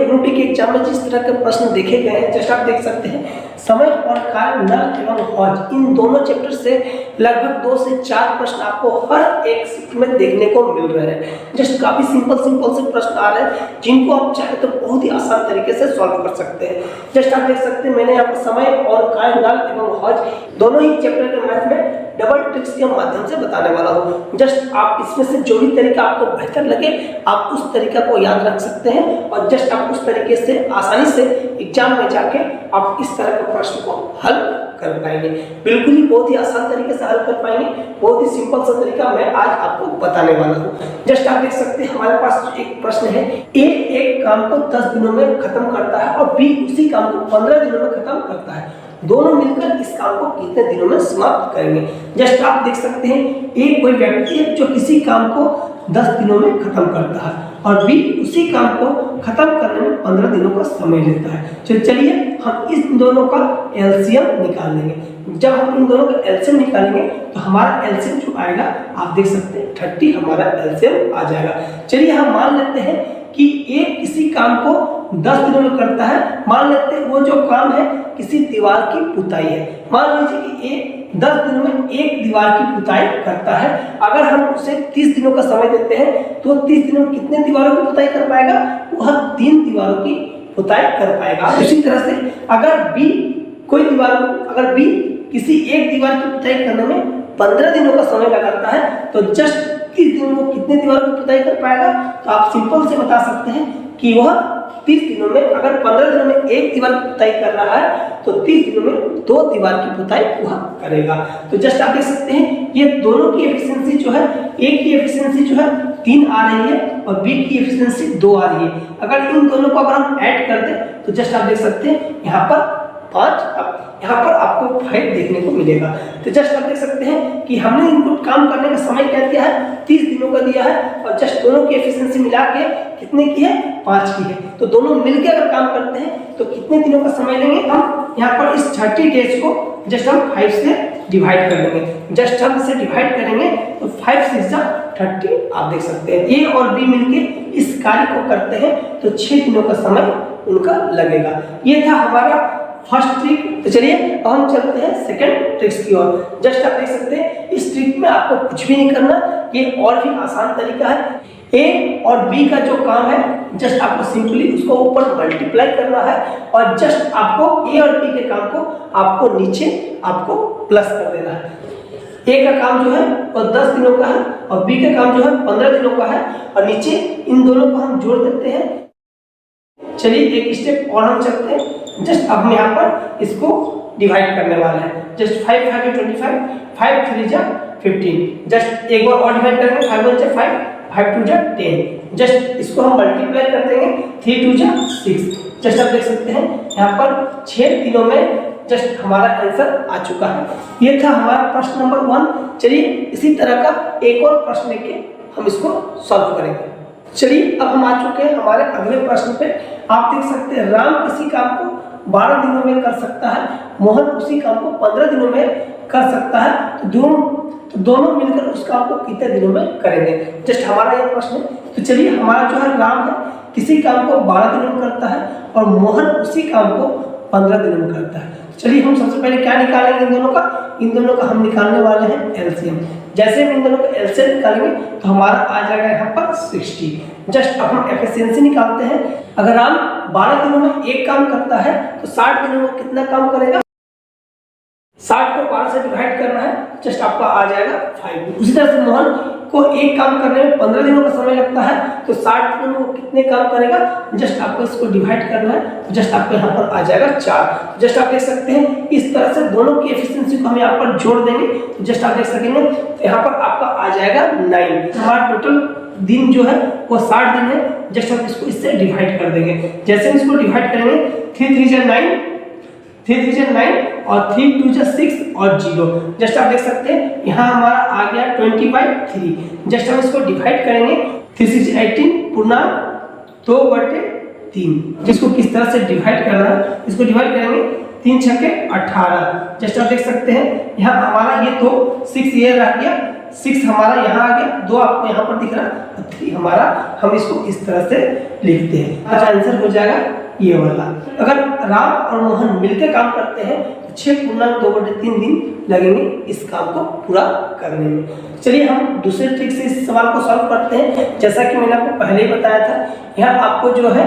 Group D के exam में जिस तरह के प्रश्न देखे गए हैं, जैसे आप देख सकते हैं समय और कार्य, नल एवं हौज, इन दोनों चैप्टर से लगभग 2 से 4 प्रश्न आपको हर एक शिफ्ट में देखने को मिल रहे हैं। जस्ट काफी सिंपल से प्रश्न आ रहे हैं जिनको आप चाहे तो बहुत ही आसान तरीके से सॉल्व कर सकते हैं। जस्ट आप देख सकते हैं मैंने यहाँ पर समय और कार्य, नल एवं हौज दोनों ही चैप्टर के मैथ में डबल ट्रिक्स के माध्यम से बताने वाला हूँ। जस्ट आप इसमें से जो भी तरीका आपको बेहतर लगे आप उस तरीका को याद रख सकते हैं और जस्ट आप उस तरीके से आसानी से एग्जाम में जाके आप इस तरह के प्रश्न को हल कर पाएंगे। बिल्कुल ही बहुत ही आसान तरीके से हल कर पाएंगे। बहुत ही सिंपल सा तरीका मैं आज आपको बताने वाला हूँ। जस्ट आप देख सकते हैं हमारे पास एक प्रश्न है, ए एक काम को 10 दिनों में खत्म करता है और बी उसी काम को 15 दिनों में खत्म करता है। दोनों मिलकर इस काम को कितने दिनों में समाप्त करेंगे। जस्ट आप देख सकते हैं एक कोई व्यक्ति है जो किसी काम को 10 दिनों में खत्म करता है और बी उसी काम को खत्म करने में 15 दिनों का समय लेता है। तो चलिए हम इस दोनों का एलसीएम निकाल लेंगे। जब हम इन दोनों का एलसीएम निकालेंगे तो हमारा एलसीएम जो आएगा आप देख सकते हैं 30 हमारा एलसीएम आ जाएगा। चलिए हम मान लेते हैं कि ए किसी काम को 10 दिनों में करता है। मान लेते हैं वो जो काम है किसी दीवार की पुताई है। मान लीजिए कि ए 10 दिनों में एक दीवार की पुताई करता है। अगर हम उसे 30 दिनों का समय देते हैं तो 30 दिनों में कितने दीवारों की पुताई कर पाएगा? वह 3 दीवारों की पुताई कर पाएगा। इसी तरह से अगर बी किसी एक दीवार की पुताई करने में 15 दिनों का समय लगाता है तो जस्ट 30 दिनों में कितने दीवारों की पुताई कर पाएगा? तो आप सिंपल से बता सकते हैं कि वह 30 दिनों में, अगर 15 दिनों में एक दीवार की पुताई कर रहा है तो 30 दिनों में 2 दीवार की पुताई वह करेगा। तो जस्ट आप देख सकते हैं ये दोनों की एफिशिएंसी जो है, ए की एफिशिएंसी जो है 3 आ रही है और बी की एफिशिएंसी 2 आ रही है। अगर इन दोनों को अगर हम ऐड कर दें तो जस्ट आप देख सकते हैं यहाँ पर 5, यहाँ पर आपको 5 देखने को मिलेगा। तो जस्ट आप देख सकते हैं कि हमने इनको काम करने का समय क्या दिया है? 30 दिनों का दिया है और जस्ट दोनों की एफिशिएंसी मिला के कितने की है? 5 की है। तो दोनों मिलकर अगर काम करते हैं तो कितने दिनों का समय लेंगे? हम यहाँ पर इस 30 डेज को जस्ट हम 5 से डिवाइड कर देंगे। जस्ट हम इसे डिवाइड करेंगे तो 5 6 30 आप देख सकते हैं। ए और बी मिलके इस कार्य को करते हैं तो 6 दिनों का समय उनका लगेगा। ये था हमारा फर्स्ट ट्रिक। तो चलिए अब हम चलते हैं सेकंड ट्रिक्स की ओर। जस्ट आप देख सकते हैं इस ट्रिक में आपको कुछ भी नहीं करना, ये और भी आसान तरीका है। ए और बी का जो काम है जस्ट आपको सिंपली उसको ऊपर मल्टीप्लाई करना है और जस्ट आपको ए और बी के काम को आपको नीचे आपको प्लस कर देना है। ए का काम जो है वो 10 दिनों का है और बी का काम जो है 15 दिनों का है और नीचे इन दोनों को हम जोड़ देते हैं। चलिए एक स्टेप और हम चलते हैं। जस्ट अब हम यहाँ पर इसको डिवाइड करने वाले हैं। जस्ट 5 5 25, 5 3 15। जस्ट एक बार और डिवाइड करेंगे, 5 1 5, 5 2 10। जस्ट इसको हम मल्टीप्लाई कर देंगे, 3 2 6। जस्ट आप देख सकते हैं यहाँ पर 6 दिनों में जस्ट हमारा आंसर आ चुका है। ये था हमारा प्रश्न नंबर 1। चलिए इसी तरह का एक और प्रश्न लेके हम इसको सॉल्व करेंगे। चलिए अब हम आ चुके हैं हमारे अगले प्रश्न पे। आप देख सकते हैं राम किसी काम को 12 दिनों में कर सकता है, मोहन उसी काम को 15 दिनों में कर सकता है। तो दोनों मिलकर उस काम को कितने दिनों में करेंगे? जस्ट हमारा ये प्रश्न है। तो चलिए हमारा जो है राम है किसी काम को 12 दिनों में करता है और मोहन उसी काम को 15 दिनों में करता है। चलिए हम सबसे पहले क्या निकालेंगे इन दोनों का? इन दोनों का हम निकालने वाले हैं एलसीएम। जैसे हम इन दोनों का एलसीएम निकालेंगे तो हमारा आ जाएगा यहाँ पर 60। जस्ट अब हम एफिशिएंसी निकालते हैं। अगर राम 12 दिनों में एक काम करता है तो 60 दिनों में कितना काम करेगा? 60 को 12 से डिवाइड करना है, जस्ट आपका आ जाएगा 5। उसी तरह से मोहन को एक काम करने में 15 दिनों का समय लगता है तो 60 दिनों में वो कितने काम करेगा? जस्ट आपको इसको डिवाइड करना है तो जस्ट आपको यहाँ पर आ जाएगा 4। जस्ट आप देख सकते हैं इस तरह से दोनों की एफिशिएंसी को हम यहाँ पर जोड़ देंगे तो जस्ट आप देख सकेंगे तो यहाँ पर आपका आ जाएगा 9। हमारा टोटल दिन जो है वो 60 दिन है। जस्ट हम इसको इससे डिवाइड कर देंगे। जैसे हम इसको डिवाइड करेंगे 3 3 9, 3 3 9 और 3 2 6 और 0। जस्ट आप देख सकते हैं यहाँ हमारा आ गया 20/3। जस्ट हम इसको डिवाइड करेंगे 3 6 18 पूर्णांक 2/3। जिसको किस तरह से डिवाइड करना है, इसको डिवाइड करेंगे 3 6 18। जस्ट आप देख सकते हैं यहाँ हमारा ये तो 6 ये रह गया, 6 हमारा यहाँ आ गया, 2 आपको यहाँ पर दिख रहा है, 3 हमारा। हम इसको इस तरह से लिखते हैं। आज आंसर हो जाएगा ये वाला। अगर राम और मोहन मिलकर काम करते हैं तो 6×2/3 दिन लगेंगे इस काम को पूरा करने में। चलिए हम दूसरे ट्रिक से इस सवाल को सॉल्व करते हैं। जैसा कि मैंने आपको पहले ही बताया था, यहाँ आपको जो है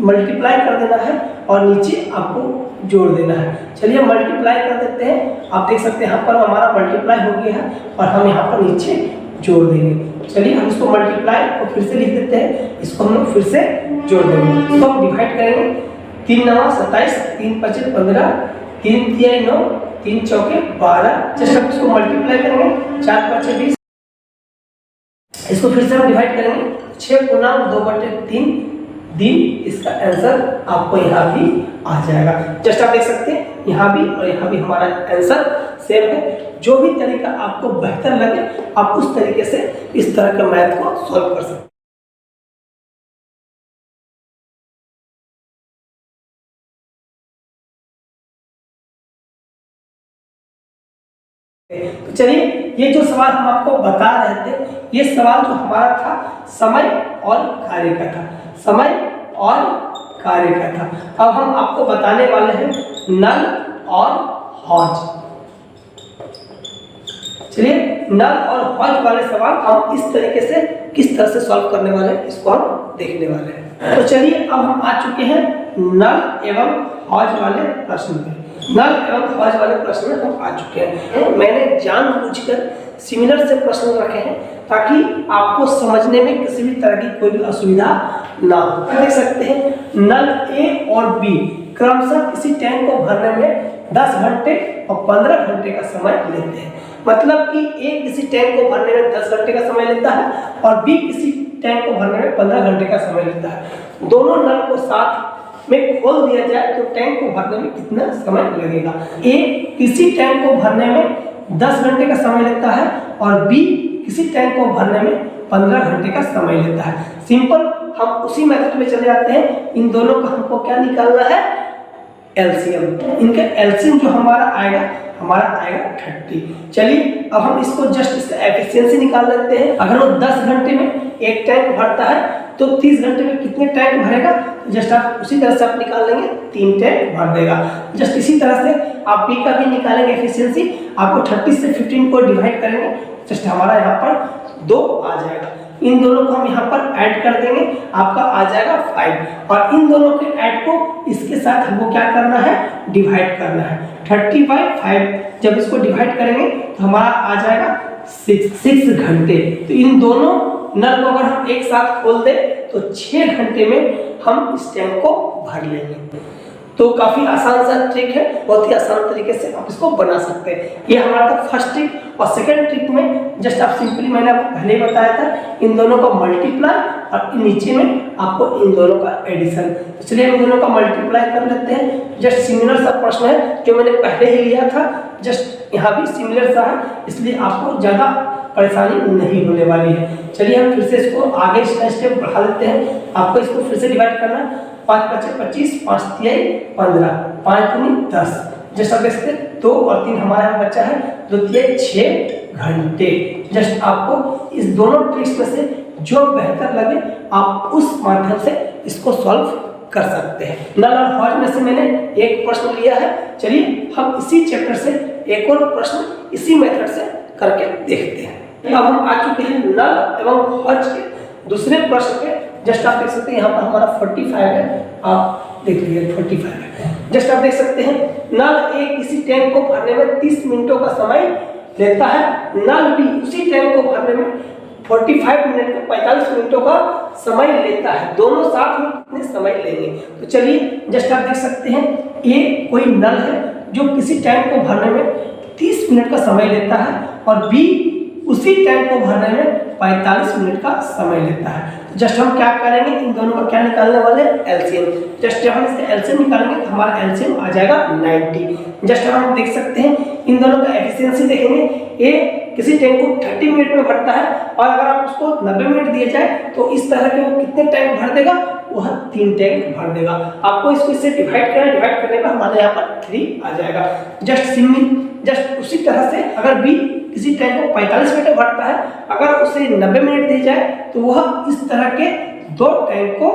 मल्टीप्लाई कर देना है और नीचे आपको जोड़ देना है। चलिए मल्टीप्लाई कर देते हैं। आप देख सकते हैं यहाँ पर हमारा मल्टीप्लाई हो गया है और हम यहाँ पर नीचे जोड़ देंगे। चलिए हम इसको मल्टीप्लाई को फिर से लिख देते हैं, इसको हम लोग फिर से जोड़ देंगे। इसको हम डिवाइड करेंगे। 3 9 27, 3 5 15, 3 3 9, 3 4 12। जैसे हम इसको मल्टीप्लाई करेंगे 4 5 20, इसको फिर से हम डिवाइड करेंगे 6×2/3 दिन। इसका आंसर आपको यहाँ भी आ जाएगा। जस्ट आप देख सकते हैं यहाँ भी और यहाँ भी हमारा आंसर सेम है। जो भी तरीका आपको बेहतर लगे आप उस तरीके से इस तरह के मैथ को सॉल्व कर सकते हैं। तो चलिए ये जो सवाल हम आपको बता रहे थे, ये सवाल जो हमारा था समय और कार्य का था, समय और कार्य का था। अब हम आपको बताने वाले हैं नल और हौज। चलिए नल और हौज वाले सवाल हम इस तरीके से किस तरह से सॉल्व करने वाले हैं इसको हम देखने वाले हैं। तो चलिए अब हम आ चुके हैं नल एवं हौज वाले प्रश्न में। नल एवं हौज वाले प्रश्न में हम आ चुके हैं। मैंने जानबूझकर सिमिलर से प्रश्न रखे हैं ताकि आपको समझने में किसी भी तरह की कोई भी असुविधा ना हो। देख सकते हैं नल ए और बी क्रमशः किसी टैंक को भरने में 10 घंटे और 15 घंटे का समय लेते हैं। मतलब कि ए किसी टैंक को भरने में 10 घंटे का समय लेता है और बी किसी टैंक को भरने में 15 घंटे का समय लेता है। दोनों नल को साथ में खोल दिया जाए तो टैंक को भरने में कितना समय लगेगा। ए किसी टैंक को भरने में 10 घंटे का समय लेता है और बी किसी टैंक को भरने में 15 घंटे का समय लेता है। सिंपल हम उसी मेथड में चले जाते हैं। इन दोनों का हमको क्या निकालना है, एलसीएम। इनका एलसीएम जो हमारा आएगा 30। चलिए अब हम इसको जस्ट इसका एफिशिएंसी निकाल लेते हैं। अगर वो 10 घंटे में एक टैंक भरता है तो 30 घंटे में कितने टैंक भरेगा, जस्ट आप उसी तरह से आप निकाल लेंगे 3 टैंक भर देगा। जस्ट इसी तरह से आप बी का भी निकालेंगे एफिशिएंसी। आपको 30 से 15 को डिवाइड करेंगे, जस्ट हमारा यहाँ पर 2 आ जाएगा। इन दोनों को हम यहाँ पर ऐड कर देंगे, आपका आ जाएगा 5। और इन दोनों के ऐड को इसके साथ हमको क्या करना है, डिवाइड करना है। 30/5 जब इसको डिवाइड करेंगे तो हमारा आ जाएगा 6 घंटे। तो इन दोनों नल को अगर हम एक साथ खोल दें तो 6 घंटे में हम इस टैंक को भर लेंगे। तो काफी आसान सा ट्रिक है, बहुत ही आसान तरीके से आप इसको बना सकते हैं। ये हमारा था फर्स्ट ट्रिक। और सेकंड ट्रिक में जस्ट आप सिंपली मैंने आपको पहले ही बताया था, इन दोनों का मल्टीप्लाई और नीचे में आपको इन दोनों का एडिशन। तो चलिए हम इन दोनों का मल्टीप्लाई कर लेते हैं। जस्ट सिमिलर सा प्रश्न है जो मैंने पहले ही लिया था, जस्ट यहाँ भी सिमिलर सा है, इसलिए आपको ज्यादा परेशानी नहीं होने वाली है। चलिए हम फिर से इसको आगे स्टेप बढ़ा लेते हैं। आपको इसको फिर से डिवाइड करना है। 5 5 25, 5 3 15, 5 3 10। जस्ट आप देख सकते हैं 2 और 3 हमारा यहाँ बच्चा है, 2 3 6 घंटे। जस्ट आपको इस दोनों ट्रिक्स में से जो बेहतर लगे आप उस माध्यम से इसको सॉल्व कर सकते हैं। नल और हौज में से मैंने एक प्रश्न लिया है। चलिए हम इसी चैप्टर से एक और प्रश्न इसी मेथड से करके देखते हैं। अब हम आ चुके हैं नल एवं हौज के दूसरे प्रश्न पे। जस्ट आप देख सकते हैं यहाँ पर हमारा 45 है, आप देख लीजिए 45 है। जस्ट आप देख सकते हैं नल ए किसी टैंक को भरने में 30 मिनटों का समय लेता है, नल बी उसी टैंक को भरने में 45 मिनट का 45 मिनटों का समय लेता है। दोनों साथ में कितने समय लेंगे। तो चलिए जस्ट आप देख सकते हैं ए कोई नल है जो किसी टैंक को भरने में 30 मिनट का समय लेता है और बी उसी टैंक को भरने में 45 मिनट का समय लेता है। तो जस्ट हम क्या करेंगे, इन दोनों का क्या निकालने वाले हैं, एलसीएम। जस्ट जब हम इसका एलसीएम निकालेंगे तो हमारा एलसीएम आ जाएगा 90। जस्ट हम देख सकते हैं इन दोनों का एफिशिएंसी देखेंगे। ए किसी टैंक को 30 मिनट में भरता है और अगर आप उसको 90 मिनट दिए जाए तो इस तरह के वो कितने टैंक भर देगा, वह 3 टैंक भर देगा। आपको इसको इससे डिवाइड करना है, डिवाइड करने पर हमारे यहाँ पर 3 आ जाएगा। जस्ट उसी तरह से अगर बी किसी टैंक को 45 मिनट में भरता है, अगर उसे 90 मिनट दी जाए तो वह इस तरह के 2 टैंक को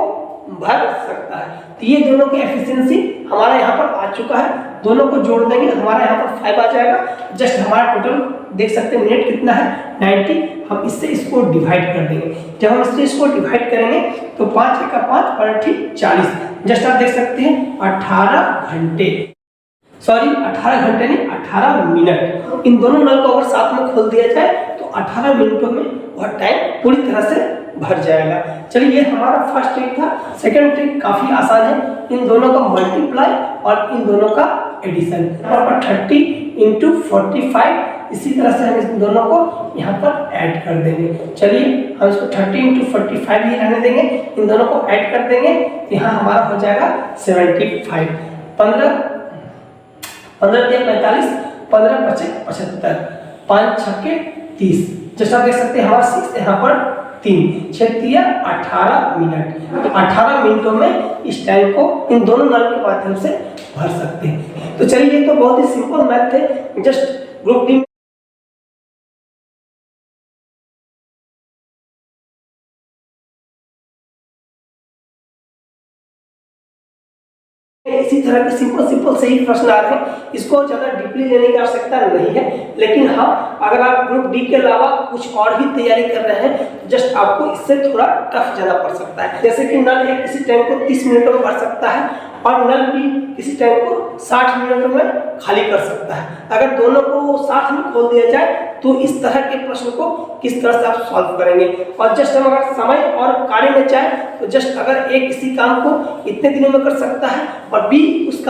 भर सकता है। तो ये दोनों की एफिशिएंसी हमारा यहाँ पर आ चुका है, दोनों को जोड़ देंगे हमारा यहाँ पर 5 आ जाएगा। जस्ट हमारा टोटल देख सकते हैं मिनट कितना है 90। हम इससे इसको डिवाइड कर देंगे। जब हम इससे इसको डिवाइड करेंगे तो 5 का 5 और 40। जस्ट आप देख सकते हैं 18 घंटे, सॉरी 18 घंटे नहीं 18 मिनट। इन दोनों नल को अगर साथ में खोल दिया जाए तो 18 मिनटों में वह टाइम पूरी तरह से भर जाएगा। चलिए ये हमारा फर्स्ट ट्रिक था। सेकंड ट्रिक काफी आसान है, इन दोनों का मल्टीप्लाई और इन दोनों का एडिशन। यहाँ पर 30 × 45 इसी तरह से हम इस दोनों को यहाँ पर ऐड कर देंगे। चलिए हम इसको 30 × 45 ही रहने देंगे, इन दोनों को ऐड कर देंगे। यहाँ हमारा हो जाएगा 75। 15 × 45, 15 × 5 = 75, 5 × 6 = 30। जैसा आप देख सकते हैं हमारा 6 यहाँ पर 3, 6 × 18 मिनट। 18 मिनटों में इस टाइम को इन दोनों नल के माध्यम से भर सकते हैं। तो चलिए ये तो बहुत ही सिंपल मैथ है। जस्ट ग्रुप डी इसी तरह के सिंपल से ही प्रश्न आ रहे हैं, इसको ज्यादा डीपली लेने की आवश्यकता नहीं है। लेकिन हाँ, अगर आप ग्रुप डी के अलावा कुछ और भी तैयारी कर रहे हैं तो जस्ट आपको इससे थोड़ा टफ जाना पड़ सकता है। जैसे कि नल एक किसी टैंक को 30 मिनटों में भर सकता है और नल भी किसी टैंक को 60 मिनटों में खाली कर सकता है। अगर दोनों को साथ में खोल दिया जाए तो इस तरह के प्रश्न को किस तरह से आप सॉल्व करेंगे। और जस्ट हम अगर समय और कार्य में चाहे तो जस्ट अगर ए किसी काम को इतने दिनों में कर सकता है और बी उसी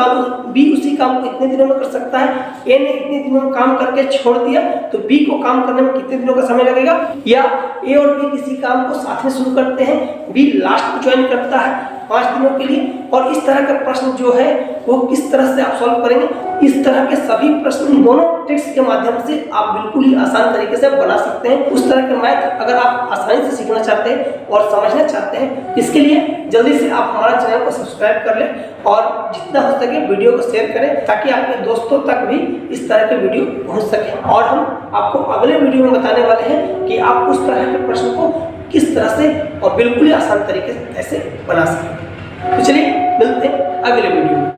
काम को इतने दिनों में कर सकता है, ए ने इतने दिनों में काम करके छोड़ दिया तो बी को काम करने में कितने दिनों का समय लगेगा। या ए और बी किसी काम को साथ में शुरू करते हैं, बी लास्ट में ज्वाइन करता है 5 दिनों के लिए, और इस तरह का प्रश्न जो है वो किस तरह से आप सॉल्व करेंगे। इस तरह के सभी प्रश्न दोनों ट्रिक्स के माध्यम से आप बिल्कुल ही आसान तरीके से बना सकते हैं। उस तरह के मैथ अगर आप आसानी से सीखना चाहते हैं और समझना चाहते हैं, इसके लिए जल्दी से आप हमारा चैनल को सब्सक्राइब कर लें और जितना हो सके वीडियो को शेयर करें ताकि आपके दोस्तों तक भी इस तरह के वीडियो पहुंच सके। और हम आपको अगले वीडियो में बताने वाले हैं कि आप उस तरह के प्रश्न को किस तरह से और बिल्कुल ही आसान तरीके से कैसे बना सकते हैं। तो चलिए मिलते हैं अगले वीडियो में।